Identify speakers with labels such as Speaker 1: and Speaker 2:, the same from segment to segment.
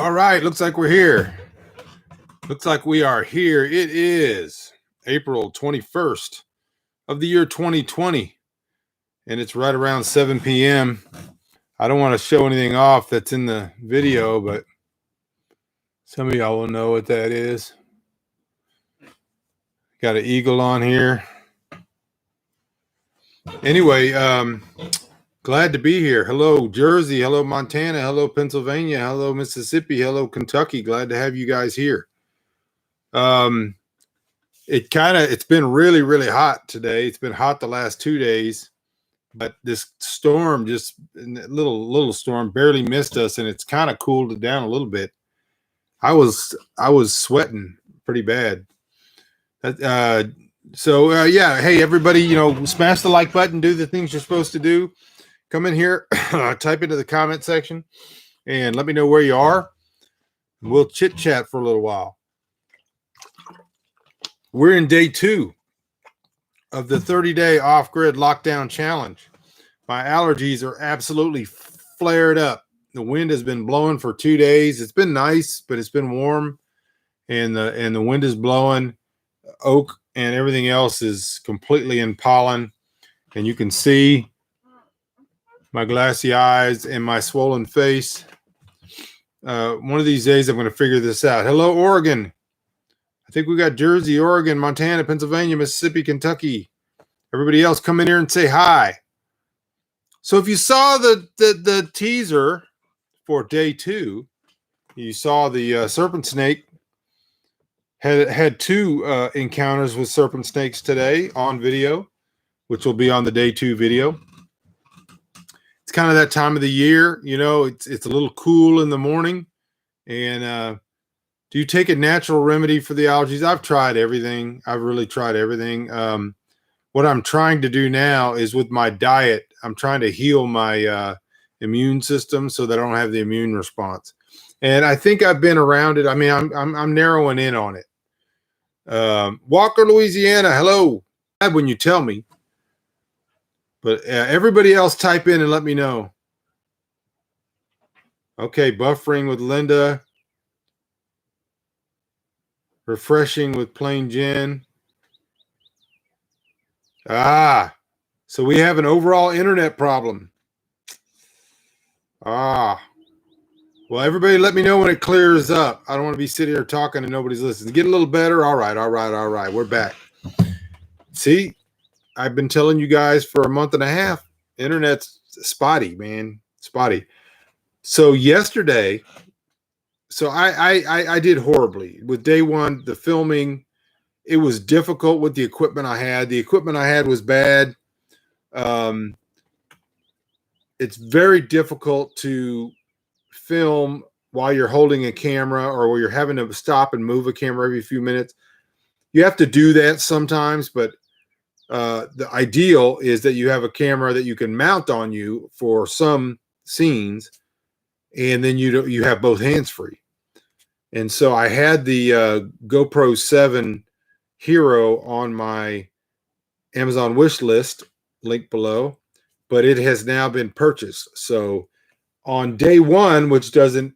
Speaker 1: All right, looks like we're here. Looks like we are here. It is April 21st of the year 2020, and it's right around 7 p.m. I don't want to show anything off that's in the video, but some of y'all will know what that is. Got an eagle on here. Anyway, glad to be here. Hello, Jersey. Hello, Montana. Hello, Pennsylvania. Hello, Mississippi. Hello, Kentucky. Glad to have you guys here. It's been really, really hot today. It's been hot the last 2 days, but this storm, just a little storm, barely missed us, and it's kind of cooled it down a little bit. I was sweating pretty bad. Yeah. Hey, everybody, smash the like button, do the things you're supposed to do. Come in here, type into the comment section, and let me know where you are. We'll chit chat for a little while. We're in day 2 of the 30-day off-grid lockdown challenge. My allergies are absolutely flared up. The wind has been blowing for 2 days. It's been nice, but it's been warm, and the wind is blowing. Oak and everything else is completely in pollen, and you can see my glassy eyes and my swollen face. One of these days I'm going to figure this out. Hello, Oregon. I think we got Jersey, Oregon, Montana, Pennsylvania, Mississippi, Kentucky. Everybody else come in here and say hi. So if you saw the teaser for day 2, you saw the serpent snake had 2 encounters with serpent snakes today on video, which will be on the day 2 video. It's kind of that time of the year, it's a little cool in the morning. And do you take a natural remedy for the allergies? I've tried everything. I've really tried everything. What I'm trying to do now is with my diet, I'm trying to heal my immune system so that I don't have the immune response. And I think I've been around it. I mean, I'm narrowing in on it. Walker, Louisiana. Hello. When you tell me, but everybody else type in and let me know. Okay. Buffering with Linda. Refreshing with Plain Jen. So we have an overall internet problem. Well, everybody let me know when it clears up. I don't want to be sitting here talking and nobody's listening. Get a little better. All right. We're back. See, I've been telling you guys for a month and a half, internet's spotty, man. Spotty. So yesterday, I did horribly with day 1, the filming. It was difficult with the equipment I had. The equipment I had was bad. It's very difficult to film while you're holding a camera or where you're having to stop and move a camera every few minutes. You have to do that sometimes, but the ideal is that you have a camera that you can mount on you for some scenes, and then you have both hands free. And so I had the GoPro 7 Hero on my Amazon wish list, link below, but it has now been purchased. So on day 1, which doesn't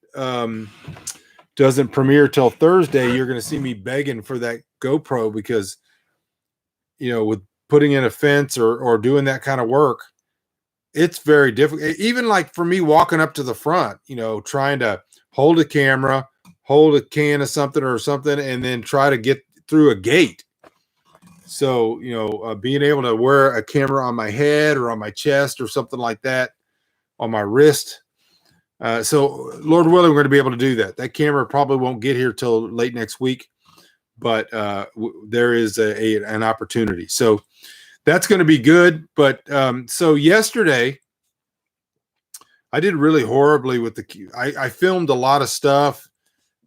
Speaker 1: premiere till Thursday, you're going to see me begging for that GoPro because, with putting in a fence or doing that kind of work, it's very difficult. Even like for me walking up to the front, trying to hold a camera, hold a can of something, and then try to get through a gate. So, being able to wear a camera on my head or on my chest or something like that, on my wrist. So Lord willing, we're going to be able to do that. That camera probably won't get here till late next week, but there is an opportunity. So that's going to be good. But so yesterday I did really horribly with I filmed a lot of stuff.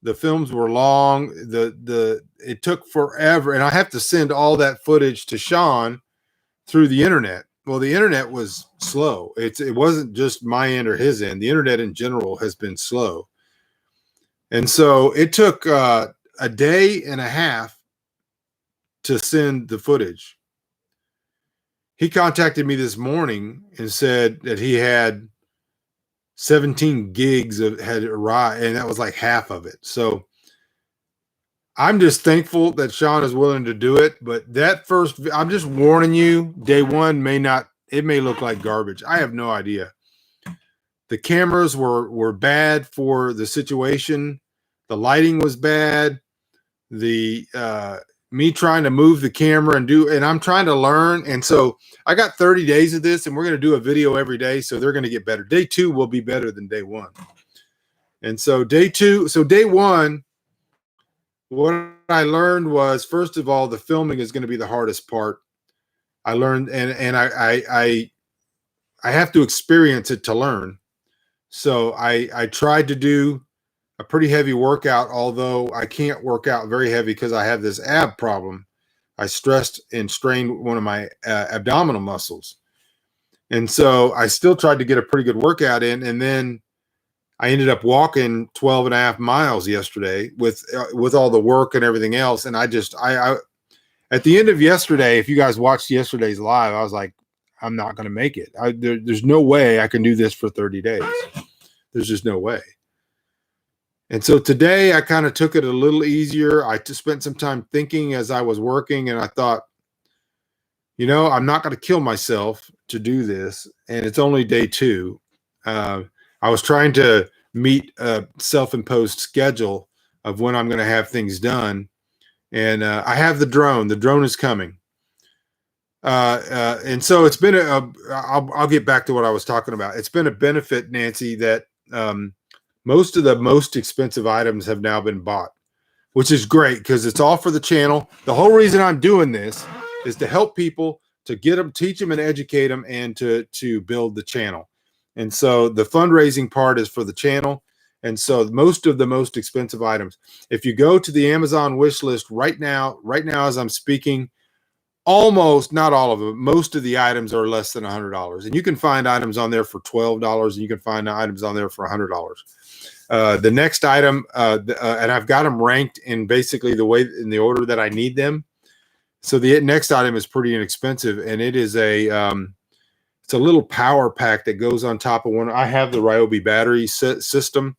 Speaker 1: The films were long. It took forever, and I have to send all that footage to Sean through the internet. Well, the internet was slow. It wasn't just my end or his end. The internet in general has been slow, and so it took a day and a half to send the footage. He contacted me this morning and said that he had 17 gigs had arrived, and that was like half of it. So I'm just thankful that Sean is willing to do it. But that first, I'm just warning you, day one it may look like garbage. I have no idea. The cameras were bad for the situation. The lighting was bad. The me trying to move the camera and I'm trying to learn. And so I got 30 days of this, and we're going to do a video every day. So they're going to get better. Day two will be better than day one. And so day one, what I learned was, first of all, the filming is going to be the hardest part. I learned, and I have to experience it to learn. So I tried to do a pretty heavy workout, although I can't work out very heavy because I have this ab problem. I stressed and strained one of my abdominal muscles. And so I still tried to get a pretty good workout in. And then I ended up walking 12 and a half miles yesterday with all the work and everything else. And I at the end of yesterday, if you guys watched yesterday's live, I was like, I'm not going to make it. There's no way I can do this for 30 days. There's just no way. And so today I kind of took it a little easier. I just spent some time thinking as I was working, and I thought, I'm not going to kill myself to do this. And it's only day two. I was trying to meet a self-imposed schedule of when I'm going to have things done. And I have the drone. The drone is coming. And so it's been I'll get back to what I was talking about. It's been a benefit, Nancy, that most of the most expensive items have now been bought, which is great because it's all for the channel. The whole reason I'm doing this is to help people, to get them, teach them and educate them, and to build the channel. And so the fundraising part is for the channel. And so most of the most expensive items, if you go to the Amazon wish list right now as I'm speaking, almost, not all of them, most of the items are less than $100. And you can find items on there for $12, and you can find items on there for $100. The next item, and I've got them ranked in basically in the order that I need them. So the next item is pretty inexpensive, and it is it's a little power pack that goes on top of one. I have the Ryobi battery system,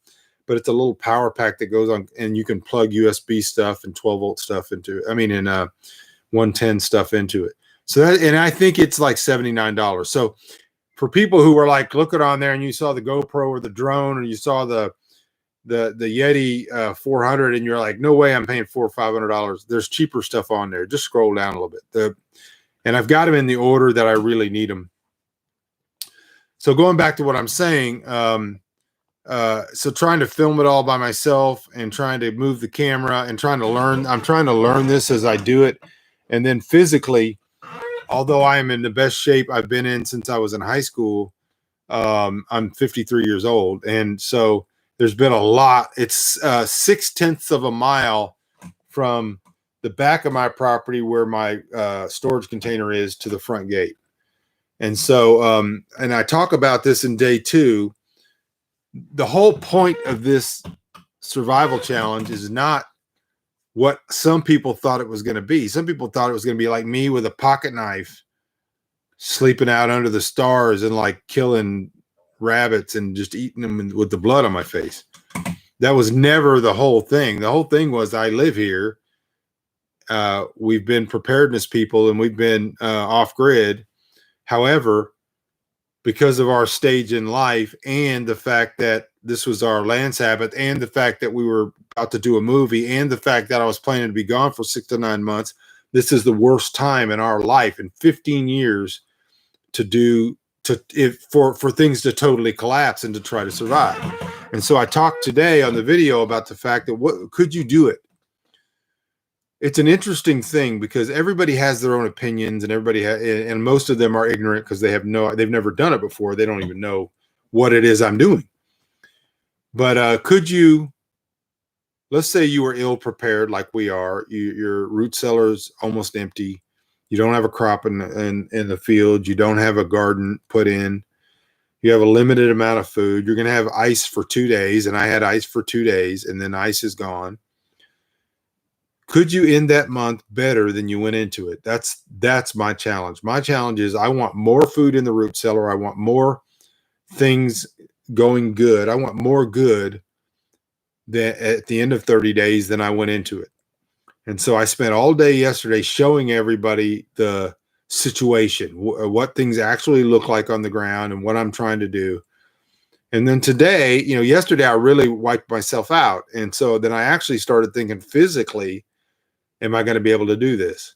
Speaker 1: but it's a little power pack that goes on, and you can plug USB stuff and 12-volt stuff into, 110 stuff into it. So and I think it's like $79. So for people who were like looking on there and you saw the GoPro or the drone, or you saw the Yeti 400, and you're like, no way I'm paying $400 or $500. There's cheaper stuff on there. Just scroll down a little bit. And I've got them in the order that I really need them. So going back to what I'm saying, so trying to film it all by myself and trying to move the camera and trying to learn. I'm trying to learn this as I do it. And then physically, although I am in the best shape I've been in since I was in high school, I'm 53 years old. And so there's been a lot. It's 0.6 of a mile from the back of my property where my storage container is to the front gate. And so, and I talk about this in day two. The whole point of this survival challenge is not what some people thought it was going to be. Some people thought it was going to be like me with a pocket knife, sleeping out under the stars and like killing rabbits and just eating them with the blood on my face. That was never the whole thing. The whole thing was, I live here. We've been preparedness people, and we've been off grid. However, because of our stage in life and the fact that this was our land Sabbath, and the fact that we were about to do a movie, and the fact that I was planning to be gone for 6 to 9 months, this is the worst time in our life in 15 years for things to totally collapse and to try to survive. And so I talked today on the video about the fact that what could you do it? It's an interesting thing because everybody has their own opinions, and and most of them are ignorant because they've never done it before. They don't even know what it is I'm doing. But could you, let's say you were ill prepared like we are. Your root cellar's almost empty. You don't have a crop in the field. You don't have a garden put in. You have a limited amount of food. You're going to have ice for 2 days, and I had ice for 2 days, and then ice is gone. Could you end that month better than you went into it? That's my challenge. My challenge is I want more food in the root cellar. I want more things going good. I want more good than at the end of 30 days than I went into it. And so I spent all day yesterday showing everybody the situation, what things actually look like on the ground and what I'm trying to do. And then today, yesterday I really wiped myself out. And so then I actually started thinking physically, am I going to be able to do this?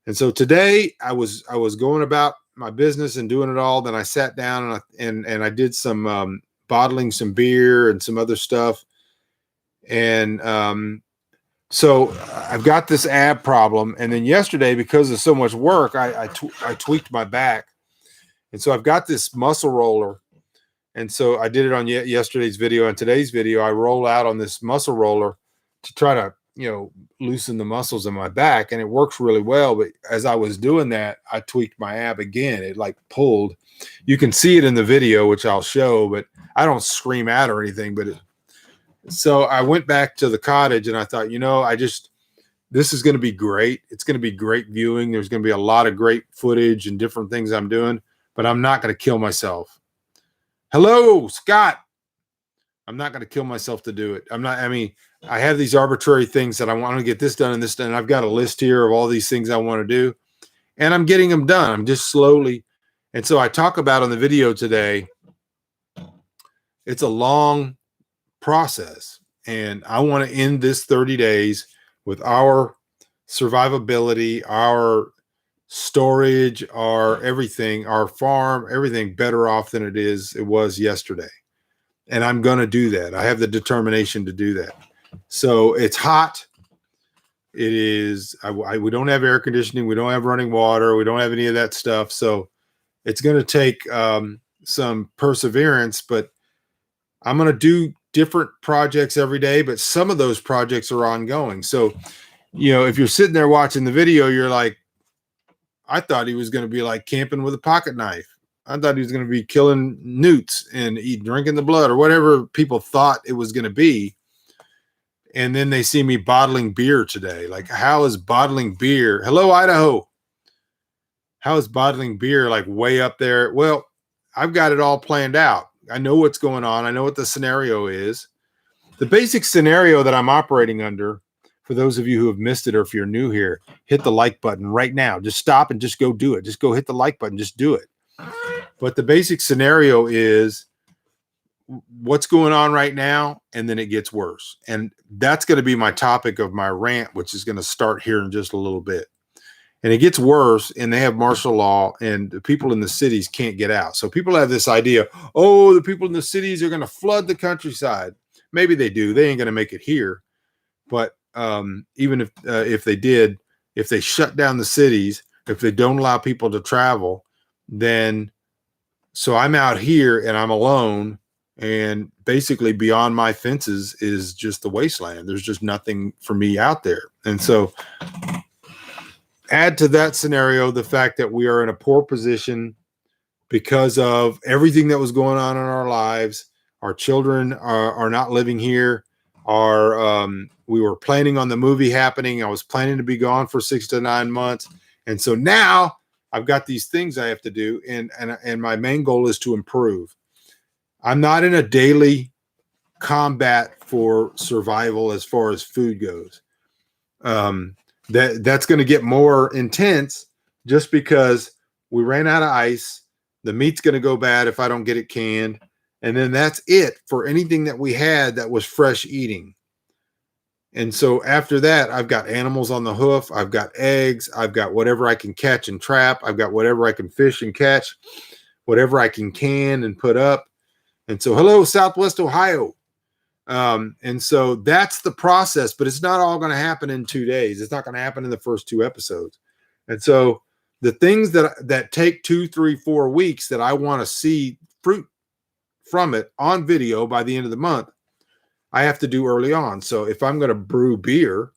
Speaker 1: And so today I was going about my business and doing it all. Then I sat down and I did some bottling some beer and some other stuff. And so I've got this ab problem. And then yesterday, because of so much work, I tweaked my back. And so I've got this muscle roller. And so I did it on yesterday's video and today's video. I roll out on this muscle roller to try to, loosen the muscles in my back. And it works really well. But as I was doing that, I tweaked my ab again. It like pulled. You can see it in the video, which I'll show, but I don't scream out or anything. But so I went back to the cottage and I thought, this is going to be great. It's going to be great viewing. There's going to be a lot of great footage and different things I'm doing, but I'm not going to kill myself. Hello, Scott. I'm not going to kill myself to do it. I have these arbitrary things that I want to get this done and this done. I've got a list here of all these things I want to do, and I'm getting them done. I'm just slowly. And so I talk about on the video today, it's a long process, and I want to end this 30 days with our survivability, our storage, our everything, our farm, everything better off than it was yesterday. And I'm going to do that. I have the determination to do that. So it's hot. It is, we don't have air conditioning. We don't have running water. We don't have any of that stuff. So it's going to take some perseverance, but I'm going to do different projects every day, but some of those projects are ongoing. So, if you're sitting there watching the video, you're like, I thought he was going to be like camping with a pocket knife. I thought he was going to be killing newts and drinking the blood or whatever people thought it was going to be. And then they see me bottling beer today. Like, how is bottling beer? Hello, Idaho. How is bottling beer like way up there? Well, I've got it all planned out. I know what's going on. I know what the scenario is. The basic scenario that I'm operating under, for those of you who have missed it or if you're new here, hit the like button right now. Just stop and just go do it. Just go hit the like button. Just do it. But the basic scenario is what's going on right now, and then it gets worse. And that's going to be my topic of my rant, which is going to start here in just a little bit. And it gets worse, and they have martial law, and the people in the cities can't get out. So people have this idea, the people in the cities are going to flood the countryside. Maybe they do. They ain't going to make it here. But even if they did, if they shut down the cities, if they don't allow people to travel, then so I'm out here and I'm alone, and basically beyond my fences is just the wasteland. There's just nothing for me out there. And so add to that scenario the fact that we are in a poor position because of everything that was going on in our lives. Our children are not living here. We were planning on the movie happening. I was planning to be gone for 6 to 9 months. And so now I've got these things I have to do. And my main goal is to improve. I'm not in a daily combat for survival as far as food goes. That's going to get more intense just because we ran out of ice. The meat's going to go bad if I don't get it canned. And then that's it for anything that we had that was fresh eating. And so after that, I've got animals on the hoof. I've got eggs. I've got whatever I can catch and trap. I've got whatever I can fish and catch, whatever I can and put up. And so, hello, Southwest Ohio. And so that's the process, but it's not all going to happen in 2 days. It's not going to happen in the first 2 episodes. And so the things that take 2, 3, 4 weeks that I want to see fruit from it on video by the end of the month, I have to do early on. So if I'm going to brew beer,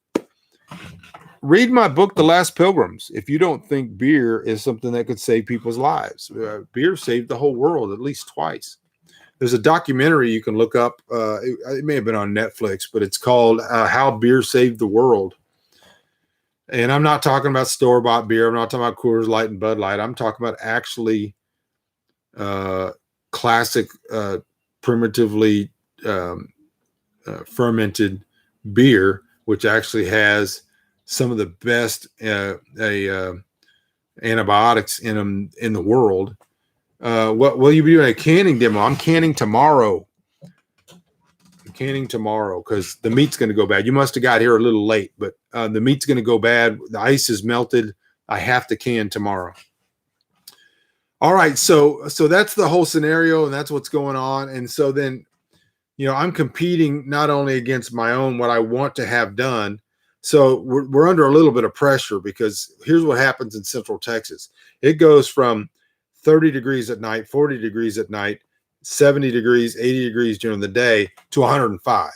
Speaker 1: read my book, The Last Pilgrims. If you don't think beer is something that could save people's lives, beer saved the whole world at least twice. There's a documentary you can look up. It may have been on Netflix, but it's called How Beer Saved the World. And I'm not talking about store-bought beer. I'm not talking about Coors Light and Bud Light. I'm talking about actually classic primitively fermented beer, which actually has some of the best antibiotics in them in the world. What will you be doing a canning demo? I'm canning tomorrow. Because the meat's going to go bad. You must have got here a little late, but the meat's going to go bad. The ice is melted. I have to can tomorrow. All right, so that's the whole scenario, and that's what's going on. And so then, I'm competing not only against my own what I want to have done. So we're under a little bit of pressure, because here's what happens in Central Texas. It goes from 30 degrees at night, 40 degrees at night, 70 degrees, 80 degrees during the day to 105.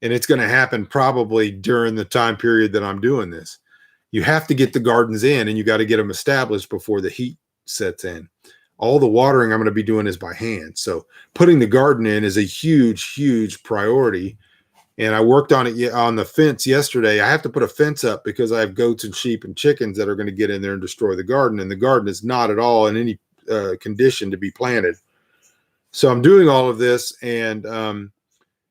Speaker 1: And it's going to happen probably during the time period that I'm doing this. You have to get the gardens in, and you got to get them established before the heat sets in. All the watering I'm going to be doing is by hand. So putting the garden in is a huge, huge priority. And I worked on it on the fence yesterday. I have to put a fence up because I have goats and sheep and chickens that are going to get in there and destroy the garden. And the garden is not at all in any condition to be planted. So I'm doing all of this, and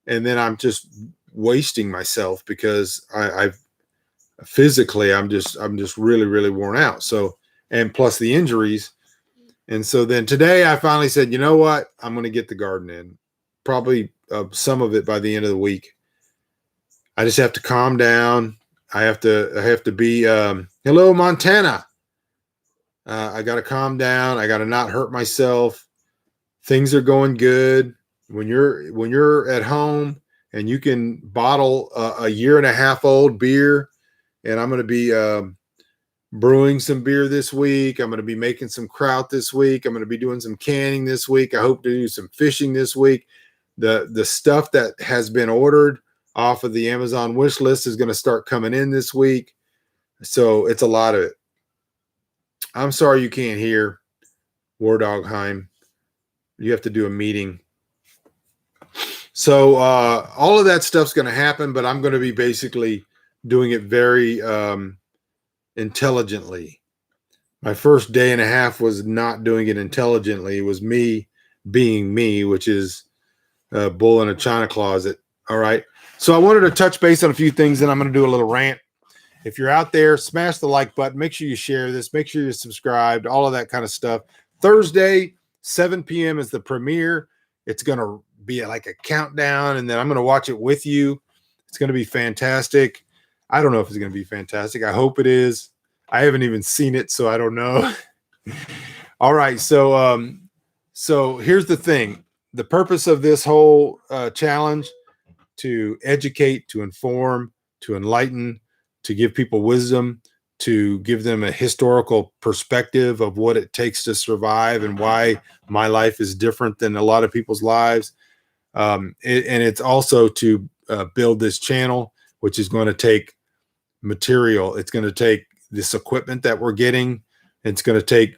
Speaker 1: then I'm just wasting myself because I've physically I'm just really, really worn out. So, and plus the injuries. And so then today I finally said, you know what? I'm going to get the garden in, probably some of it by the end of the week. I just have to calm down. I have to be hello, Montana. I got to calm down. I got to not hurt myself. Things are going good. When you're at home and you can bottle a year and a half old beer, and I'm going to be brewing some beer this week. I'm going to be making some kraut this week. I'm going to be doing some canning this week. I hope to do some fishing this week. The stuff that has been ordered off of the Amazon wish list is going to start coming in this week. So it's a lot of it. I'm sorry you can't hear, War Dogheim. You have to do a meeting. So all of that stuff's going to happen, but I'm going to be basically doing it very intelligently. My first day and a half was not doing it intelligently. It was me being me, which is a bull in a china closet. All right. So I wanted to touch base on a few things, and I'm going to do a little rant. If you're out there, smash the like button. Make sure you share this. Make sure you're subscribed, all of that kind of stuff. Thursday, 7 p.m. is the premiere. It's going to be like a countdown, and then I'm going to watch it with you. It's going to be fantastic. I don't know if it's going to be fantastic. I hope it is. I haven't even seen it, so I don't know. All right. So here's the thing. The purpose of this whole challenge: to educate, to inform, to enlighten, to give people wisdom, to give them a historical perspective of what it takes to survive and why my life is different than a lot of people's lives. And it's also to build this channel, which is going to take material. It's going to take this equipment that we're getting. It's going to take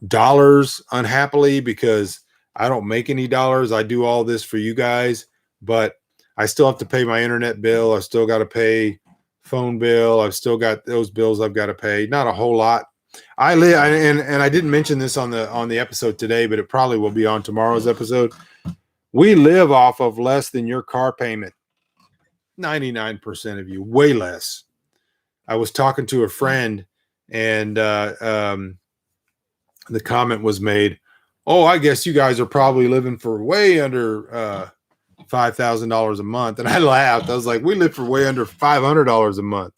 Speaker 1: dollars, unhappily, because I don't make any dollars. I do all this for you guys, but I still have to pay my internet bill. I've still got to pay phone bill. I've still got those bills I've got to pay. Not a whole lot. I live, and I didn't mention this on the episode today, but it probably will be on tomorrow's episode. We live off of less than your car payment. 99% of you, way less. I was talking to a friend, and the comment was made, "Oh, I guess you guys are probably living for way under $5,000 a month." And I laughed. I was like, "We live for way under $500 a month."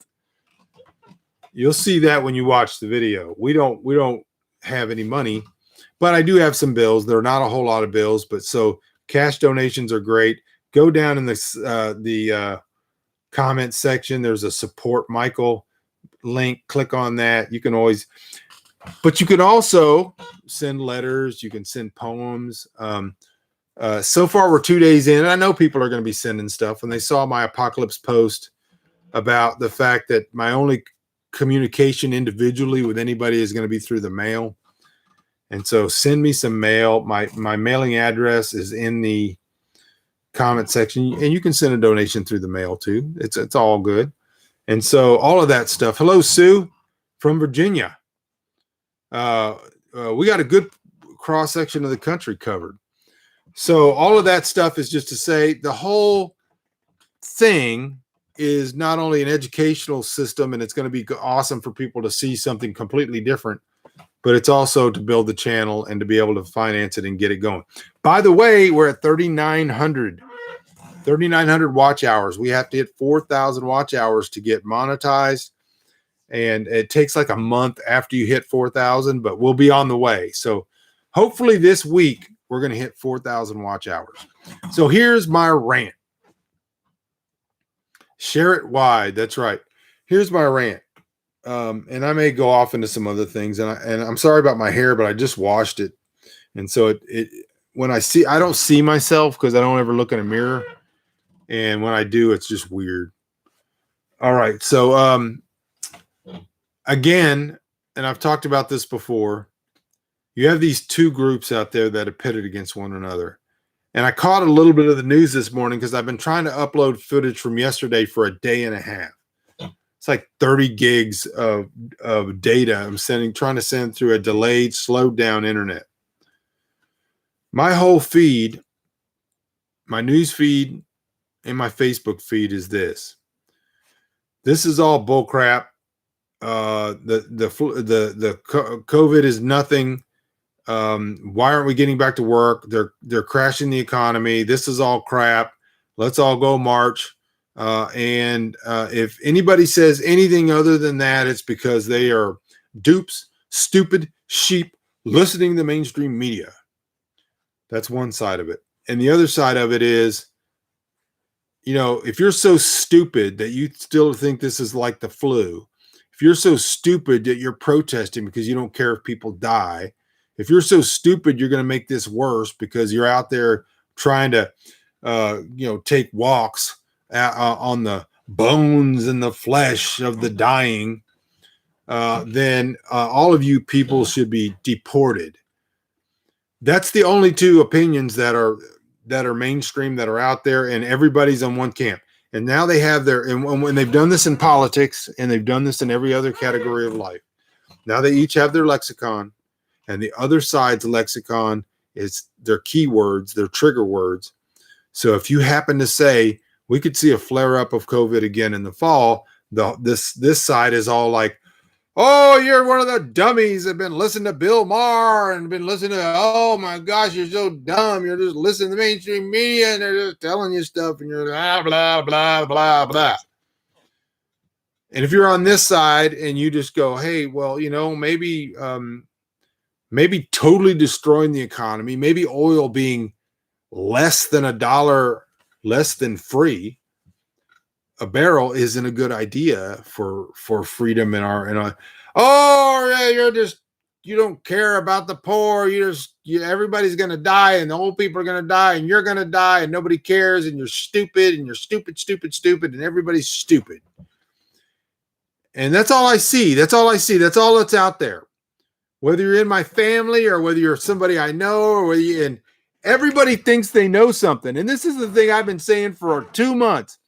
Speaker 1: You'll see that when you watch the video. We don't have any money, but I do have some bills. There are not a whole lot of bills, but so cash donations are great. Go down in the comment section. There's a support Michael link. Click on that. You can always, but you can also send letters. You can send poems. So far, we're 2 days in, and I know people are going to be sending stuff. And they saw my apocalypse post about the fact that my only communication individually with anybody is going to be through the mail. And so send me some mail. My mailing address is in the comment section, and you can send a donation through the mail too. It's all good. And so all of that stuff. Hello, Sue from Virginia. We got a good cross section of the country covered. So all of that stuff is just to say the whole thing is not only an educational system, and it's going to be awesome for people to see something completely different, but it's also to build the channel and to be able to finance it and get it going. By the way, we're at 3,900 watch hours. We have to hit 4,000 watch hours to get monetized. And it takes like a month after you hit 4,000, but we'll be on the way. So hopefully this week we're going to hit 4,000 watch hours. So here's my rant. Share it wide. That's right. Here's my rant. And I may go off into some other things, and I'm sorry about my hair, but I just washed it. And so when I don't see myself because I don't ever look in a mirror. And when I do, it's just weird. All right. So, again, and I've talked about this before, you have these two groups out there that are pitted against one another. And I caught a little bit of the news this morning because I've been trying to upload footage from yesterday for a day and a half. It's like 30 gigs of data I'm trying to send through a delayed, slowed down internet. My whole feed, my news feed and my Facebook feed is this. This is all bullcrap. The COVID is nothing. Why aren't we getting back to work? They're crashing the economy. This is all crap. Let's all go march. And if anybody says anything other than that, it's because they are dupes, stupid sheep listening to the mainstream media. That's one side of it. And the other side of it is, if you're so stupid that you still think this is like the flu, if you're so stupid that you're protesting because you don't care if people die, if you're so stupid you're going to make this worse because you're out there trying to, take walks on the bones and the flesh of the dying, then all of you people should be deported. That's the only two opinions that are mainstream, that are out there, and everybody's on one camp. And now they have and when they've done this in politics, and they've done this in every other category of life, now they each have their lexicon, and the other side's lexicon is their keywords, their trigger words. So if you happen to say, we could see a flare up of COVID again in the fall, this side is all like, oh, you're one of the dummies that have been listening to Bill Maher and been listening to, oh my gosh, you're so dumb. You're just listening to mainstream media and they're just telling you stuff and you're blah, blah, blah, blah, blah. And if you're on this side and you just go, hey, well, maybe totally destroying the economy, maybe oil being less than $1, less than free a barrel isn't a good idea for freedom in our oh yeah, you don't care about the poor, everybody's gonna die and the old people are gonna die and you're gonna die and nobody cares and you're stupid and everybody's stupid. And that's all I see. That's all that's out there. Whether you're in my family or whether you're somebody I know or and everybody thinks they know something. And this is the thing I've been saying for 2 months.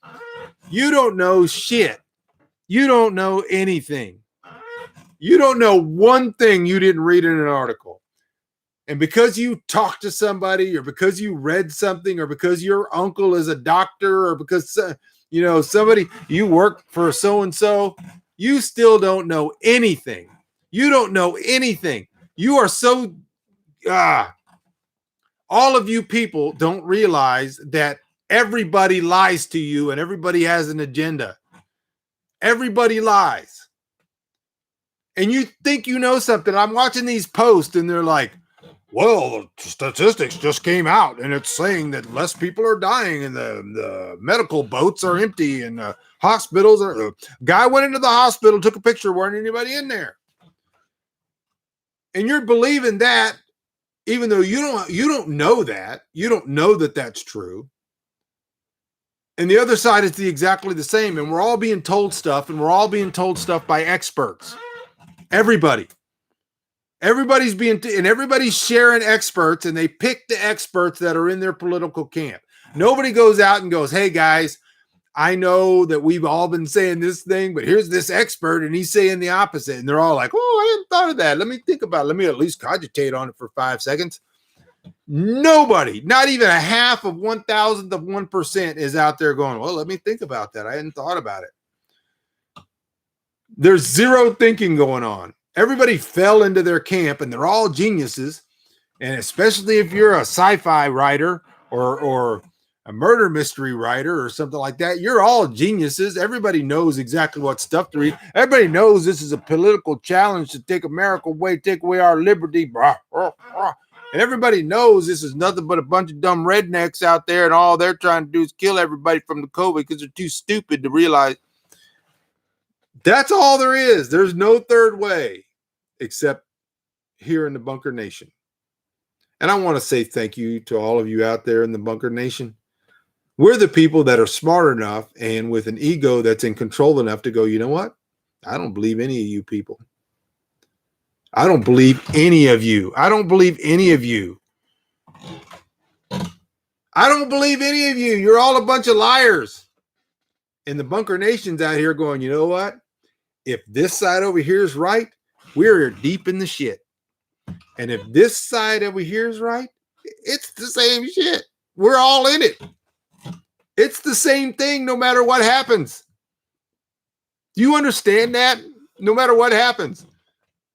Speaker 1: You don't know shit. You don't know anything. You don't know one thing you didn't read in an article. And because you talked to somebody or because you read something or because your uncle is a doctor or because, somebody, you work for so-and-so, you still don't know anything. You don't know anything. You are so, all of you people don't realize that everybody lies to you and everybody has an agenda. Everybody lies. And you think you know something. I'm watching these posts and they're like, well, the statistics just came out and it's saying that less people are dying and the medical boats are empty and the hospitals are. The guy went into the hospital, took a picture, weren't anybody in there. And you're believing that even though you don't know that. You don't know that that's true. And the other side is exactly the same. And we're all being told stuff, and we're all being told stuff by experts. Everybody. Everybody's everybody's sharing experts, and they pick the experts that are in their political camp. Nobody goes out and goes, hey guys, I know that we've all been saying this thing, but here's this expert and he's saying the opposite. And they're all like, oh, I hadn't thought of that. Let me think about it. Let me at least cogitate on it for 5 seconds. Nobody, not even a half of 1,000th of 1% is out there going, well, let me think about that. I hadn't thought about it. There's zero thinking going on. Everybody fell into their camp and they're all geniuses. And especially if you're a sci-fi writer or a murder mystery writer or something like that, you're all geniuses. Everybody knows exactly what stuff to read. Everybody knows this is a political challenge to take America away, take away our liberty. And everybody knows this is nothing but a bunch of dumb rednecks out there, and all they're trying to do is kill everybody from the COVID because they're too stupid to realize that's all there is. There's no third way except here in the Bunker Nation. And I want to say thank you to all of you out there in the Bunker Nation. We're the people that are smart enough and with an ego that's in control enough to go, you know what? I don't believe any of you people. I don't believe any of you. I don't believe any of you. I don't believe any of you. You're all a bunch of liars. And the Bunker Nation's out here going, you know what? If this side over here is right, we're deep in the shit. And if this side over here is right, it's the same shit. We're all in it. It's the same thing no matter what happens. Do you understand that? No matter what happens.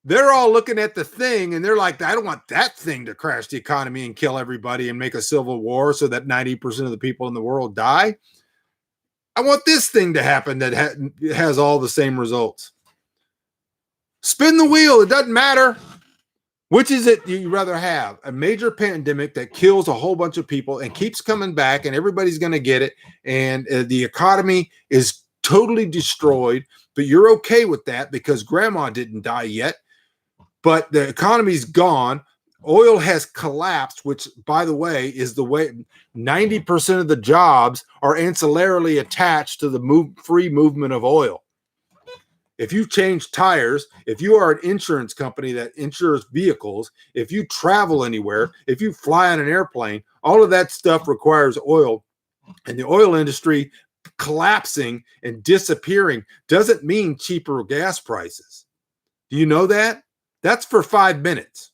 Speaker 1: They're all looking at the thing and they're like, I don't want that thing to crash the economy and kill everybody and make a civil war so that 90% of the people in the world die. I want this thing to happen that has all the same results. Spin the wheel. It doesn't matter. Which is it you'd rather have? A major pandemic that kills a whole bunch of people and keeps coming back and everybody's going to get it. And the economy is totally destroyed, but you're okay with that because grandma didn't die yet. But the economy's gone. Oil has collapsed, which, by the way, is the way 90% of the jobs are ancillarily attached to the free movement of oil. If you change tires, if you are an insurance company that insures vehicles, if you travel anywhere, if you fly on an airplane, all of that stuff requires oil. And the oil industry collapsing and disappearing doesn't mean cheaper gas prices. Do you know that? That's for 5 minutes.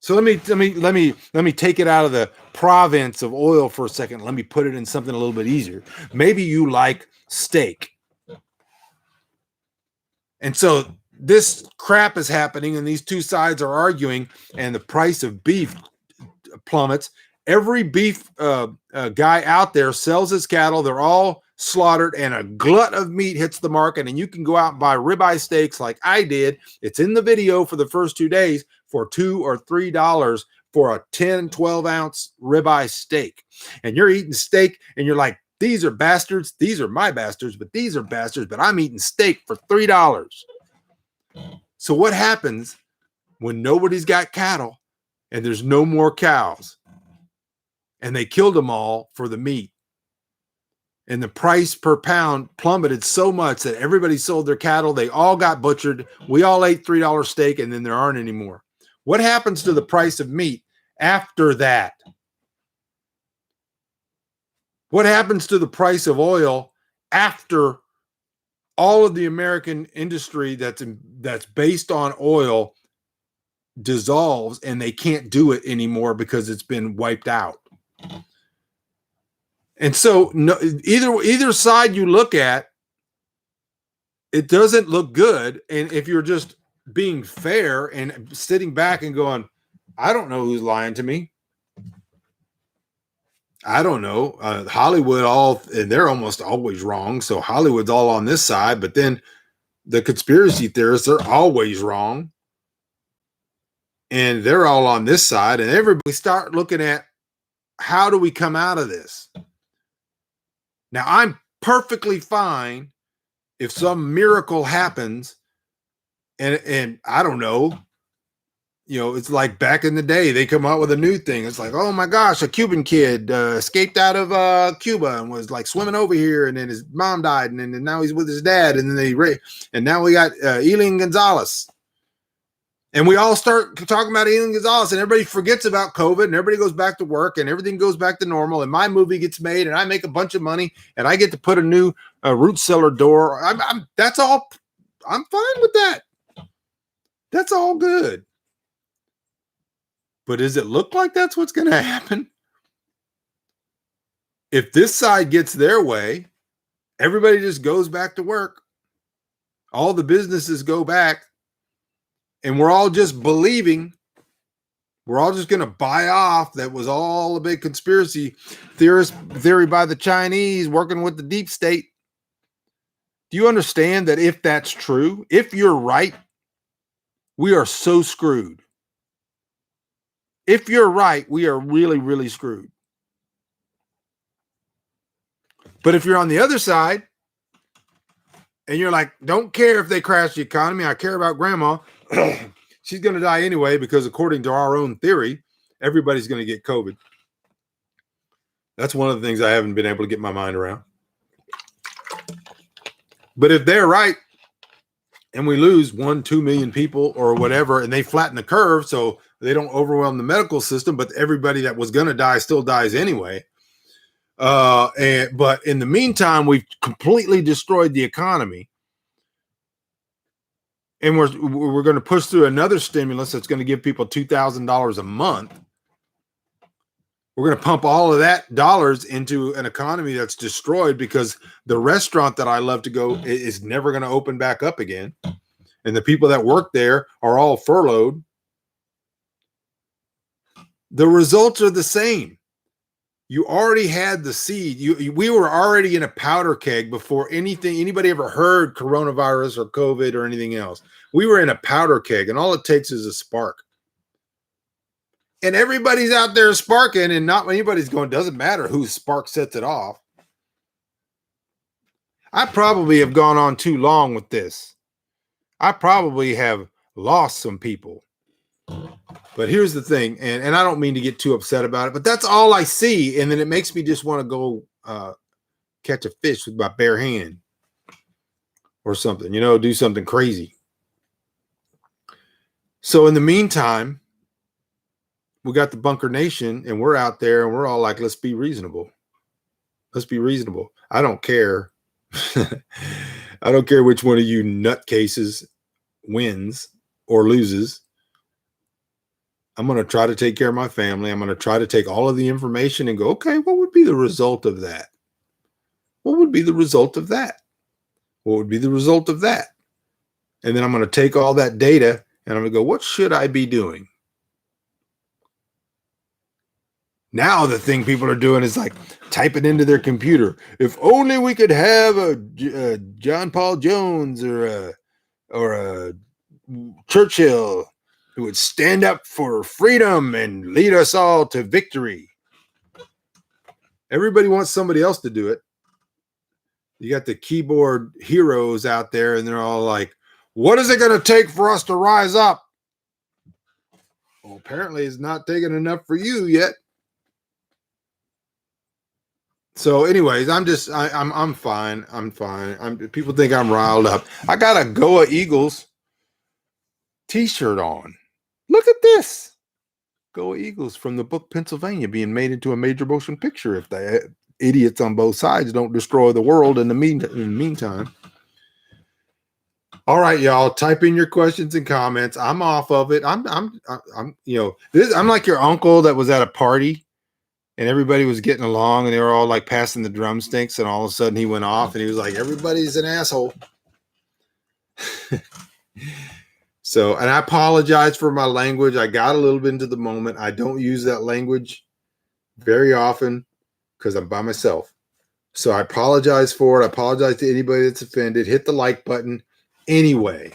Speaker 1: So let me take it out of the province of oil for a second. Let me put it in something a little bit easier. Maybe you like steak. And so this crap is happening and these two sides are arguing and the price of beef plummets. Every beef guy out there sells his cattle. They're all slaughtered and a glut of meat hits the market and you can go out and buy ribeye steaks like I did. It's in the video for the first 2 days for $2 or $3 for a 10, 12 ounce ribeye steak. And you're eating steak and you're like, these are bastards. These are my bastards, but these are bastards, but I'm eating steak for $3. So what happens when nobody's got cattle and there's no more cows and they killed them all for the meat? And the price per pound plummeted so much that everybody sold their cattle. They all got butchered. We all ate $3 steak and then there aren't any more. What happens to the price of meat after that? What happens to the price of oil after all of the American industry that's based on oil dissolves and they can't do it anymore because it's been wiped out? And so either side you look at, it doesn't look good. And if you're just being fair and sitting back and going, I don't know who's lying to me. I don't know. Hollywood, they're almost always wrong. So Hollywood's all on this side, but then the conspiracy theorists are always wrong. And they're all on this side. And everybody start looking at how do we come out of this? Now, I'm perfectly fine if some miracle happens and I don't know, it's like back in the day, they come out with a new thing. It's like, oh my gosh, a Cuban kid escaped out of Cuba and was like swimming over here, and then his mom died, and then now he's with his dad, and then and now we got Elian Gonzalez, and we all start talking about Elian Gonzalez, and everybody forgets about COVID, and everybody goes back to work, and everything goes back to normal, and my movie gets made, and I make a bunch of money, and I get to put a new root cellar door. That's all. I'm fine with that. That's all good. But does it look like that's what's going to happen? If this side gets their way, everybody just goes back to work. All the businesses go back, and we're all just believing. We're all just going to buy off that was all a big conspiracy theory by the Chinese working with the deep state. Do you understand that if that's true, if you're right, we are so screwed. If you're right, we are really, really screwed. But if you're on the other side and you're like, don't care if they crash the economy, I care about grandma. She's going to die anyway because according to our own theory, everybody's going to get COVID. That's one of the things I haven't been able to get my mind around. But if they're right and we lose 1-2 million people or whatever, and they flatten the curve so they don't overwhelm the medical system, but everybody that was going to die still dies anyway. But in the meantime, we've completely destroyed the economy. And we're going to push through another stimulus that's going to give people $2,000 a month. We're going to pump all of that dollars into an economy that's destroyed because the restaurant that I love to go is never going to open back up again. And the people that work there are all furloughed. The results are the same. You already had the seed. We were already in a powder keg before anybody ever heard coronavirus or COVID or anything else. We were in a powder keg, and all it takes is a spark. And everybody's out there sparking, and not anybody's going, doesn't matter whose spark sets it off. I probably have gone on too long with this. I probably have lost some people. But here's the thing, and I don't mean to get too upset about it, but that's all I see. And then it makes me just want to go catch a fish with my bare hand or something, do something crazy. So in the meantime, we got the Bunker Nation, and we're out there, and we're all like, let's be reasonable. Let's be reasonable. I don't care. I don't care which one of you nutcases wins or loses. I'm going to try to take care of my family. I'm going to try to take all of the information and go, okay, what would be the result of that? What would be the result of that? What would be the result of that? And then I'm going to take all that data and I'm going to go, what should I be doing? Now the thing people are doing is like type it into their computer. If only we could have a John Paul Jones or a Churchill who would stand up for freedom and lead us all to victory. Everybody wants somebody else to do it. You got the keyboard heroes out there, and they're all like, what is it going to take for us to rise up? Well, apparently it's not taking enough for you yet. So anyways, I'm fine. I'm fine. People think I'm riled up. I got a Goa Eagles t-shirt on. Look at this. Go Eagles from the book Pennsylvania being made into a major motion picture if the idiots on both sides don't destroy the world in the meantime. All right, y'all, type in your questions and comments. I'm off of it. I'm like your uncle that was at a party and everybody was getting along and they were all like passing the drumsticks, and all of a sudden he went off and he was like, everybody's an asshole. So, and I apologize for my language. I got a little bit into the moment. I don't use that language very often because I'm by myself. So I apologize for it. I apologize to anybody that's offended. Hit the like button anyway,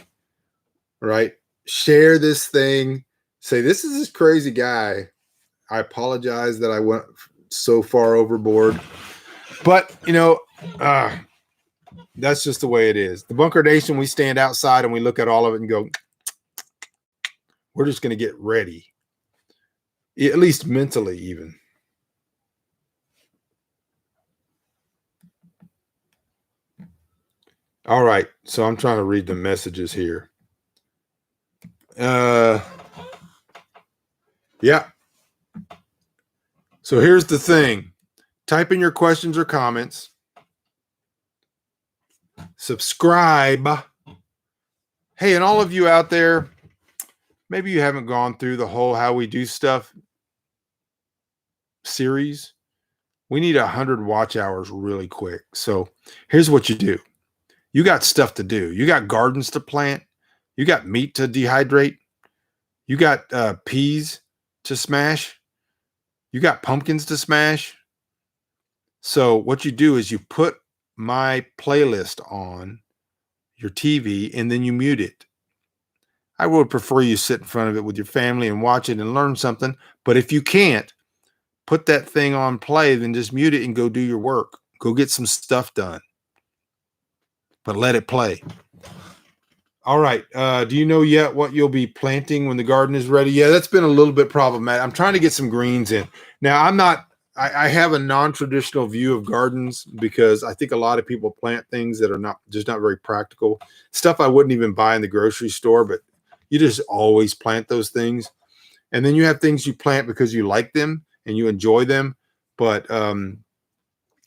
Speaker 1: right? Share this thing. Say, this is this crazy guy. I apologize that I went so far overboard. But, that's just the way it is. The Bunker Nation, we stand outside and we look at all of it and go, we're just going to get ready, at least mentally even. All right, so I'm trying to read the messages here. Yeah. So here's the thing. Type in your questions or comments. Subscribe. Hey, and all of you out there, maybe you haven't gone through the whole How We Do Stuff series. We need 100 watch hours really quick. So here's what you do. You got stuff to do. You got gardens to plant. You got meat to dehydrate. You got peas to smash. You got pumpkins to smash. So what you do is you put my playlist on your TV and then you mute it. I would prefer you sit in front of it with your family and watch it and learn something. But if you can't, put that thing on play, then just mute it and go do your work. Go get some stuff done. But let it play. All right. Do you know yet what you'll be planting when the garden is ready? Yeah, that's been a little bit problematic. I'm trying to get some greens in. Now, I have a non-traditional view of gardens because I think a lot of people plant things that are not very practical. Stuff I wouldn't even buy in the grocery store, but you just always plant those things. And then you have things you plant because you like them and you enjoy them. But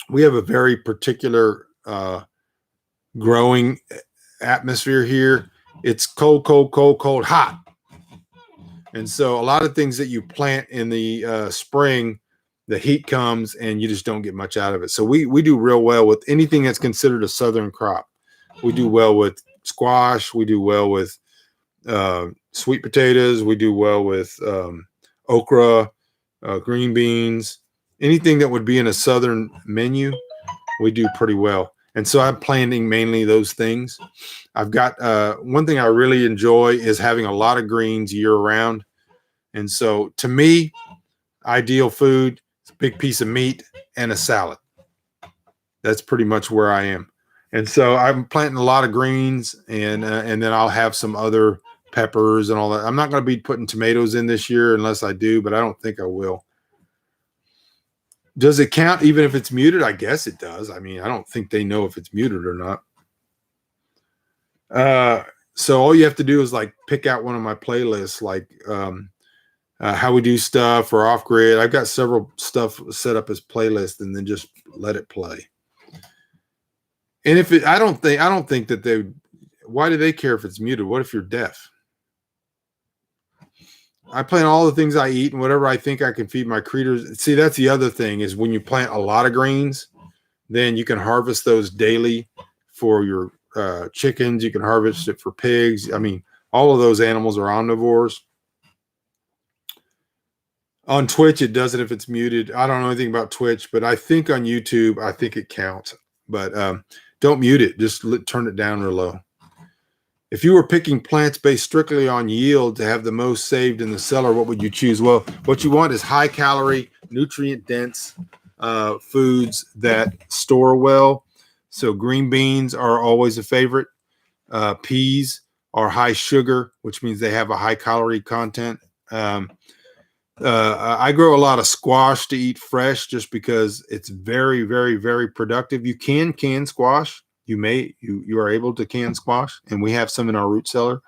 Speaker 1: we have a very particular growing atmosphere here. It's cold, hot. And so a lot of things that you plant in the spring, the heat comes and you just don't get much out of it. So we do real well with anything that's considered a southern crop. We do well with squash. We do well with sweet potatoes. We do well with okra, green beans, anything that would be in a southern menu, we do pretty well. And so I'm planting mainly those things. I've got one thing I really enjoy is having a lot of greens year round. And so to me, ideal food, a big piece of meat and a salad. That's pretty much where I am. And so I'm planting a lot of greens and then I'll have some other peppers and all that. I'm not going to be putting tomatoes in this year unless I do, but I don't think I will. Does it count even if it's muted? I guess it does. I mean, I don't think they know if it's muted or not. So all you have to do is like pick out one of my playlists, like How We Do Stuff or Off Grid. I've got several stuff set up as playlists and then just let it play. And if it, I don't think that they, why do they care if it's muted? What if you're deaf? I plant all the things I eat and whatever I think I can feed my critters. See, that's the other thing is when you plant a lot of greens, then you can harvest those daily for your chickens. You can harvest it for pigs. I mean, all of those animals are omnivores. On Twitch, it does it if it's muted. I don't know anything about Twitch, but I think on YouTube, I think it counts. But don't mute it. Just turn it down real low. If you were picking plants based strictly on yield to have the most saved in the cellar, what would you choose? Well, what you want is high calorie, nutrient dense foods that store well. So green beans are always a favorite. Peas are high sugar, which means they have a high calorie content. I grow a lot of squash to eat fresh just because it's very, very, very productive. You can squash. You are able to can squash, and we have some in our root cellar.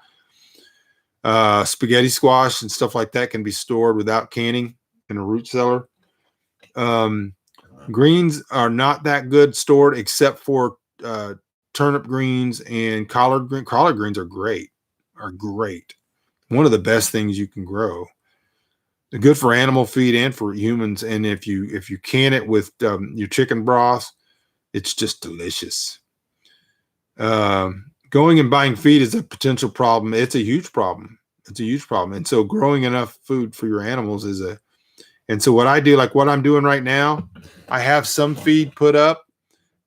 Speaker 1: Spaghetti squash and stuff like that can be stored without canning in a root cellar. Greens are not that good stored except for turnip greens and collard greens. Collard greens are great. One of the best things you can grow. They're good for animal feed and for humans. And if you can it with your chicken broth, it's just delicious. Going and buying feed is a potential problem. It's a huge problem. And so growing enough food for your animals and so what I do, like what I'm doing right now, I have some feed put up,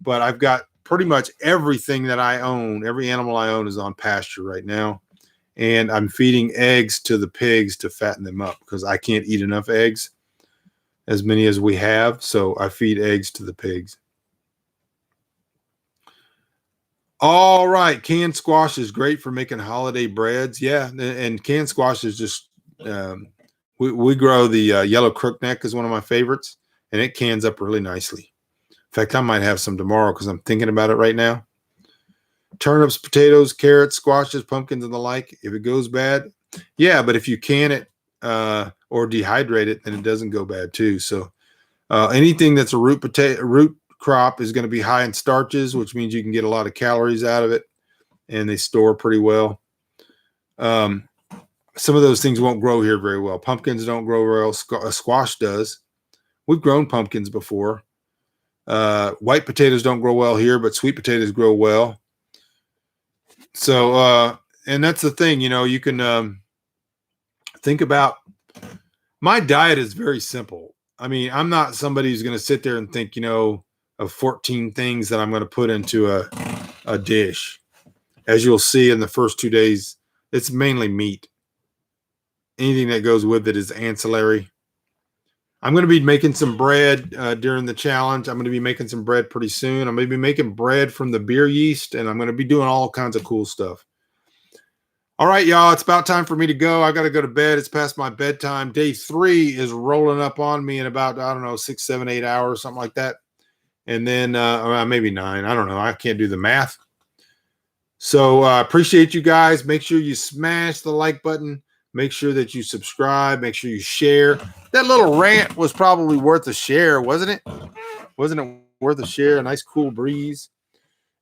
Speaker 1: but I've got pretty much everything that I own. Every animal I own is on pasture right now. And I'm feeding eggs to the pigs to fatten them up because I can't eat enough eggs, as many as we have. So I feed eggs to the pigs. All right. Canned squash is great for making holiday breads. Yeah. And canned squash is just, we grow the yellow crookneck is one of my favorites, and it cans up really nicely. In fact, I might have some tomorrow because I'm thinking about it right now. Turnips, potatoes, carrots, squashes, pumpkins, and the like. If it goes bad, yeah, but if you can it or dehydrate it, then it doesn't go bad too. So anything that's a root crop is going to be high in starches, which means you can get a lot of calories out of it, and they store pretty well. some of those things won't grow here very well. Pumpkins don't grow well. Squash does. We've grown pumpkins before. White potatoes don't grow well here, but sweet potatoes grow well. So, and that's the thing, you can think about. My diet is very simple. I mean, I'm not somebody who's going to sit there and think, of 14 things that I'm going to put into a dish. As you'll see in the first 2 days, it's mainly meat. Anything that goes with it is ancillary. I'm going to be making some bread during the challenge. I'm going to be making some bread pretty soon. I'm going to be making bread from the beer yeast, and I'm going to be doing all kinds of cool stuff. All right, y'all, it's about time for me to go. I got to go to bed. It's past my bedtime. Day 3 is rolling up on me in about, 6, 7, 8 hours, something like that. And then maybe 9. I don't know. I can't do the math. So appreciate you guys. Make sure you smash the like button. Make sure that you subscribe. Make sure you share. That little rant was probably worth a share, wasn't it? Wasn't it worth a share? A nice cool breeze.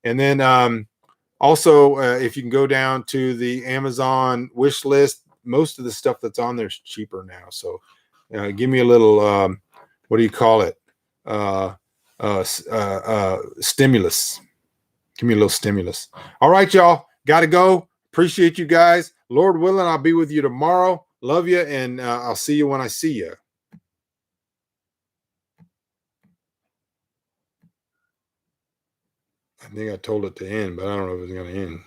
Speaker 1: And then also, if you can go down to the Amazon wish list, most of the stuff that's on there is cheaper now. So give me a little, what do you call it? Stimulus. Give me a little stimulus. All right, y'all. Got to go. Appreciate you guys. Lord willing, I'll be with you tomorrow. Love you, and I'll see you when I see you. I think I told it to end, but I don't know if it's going to end.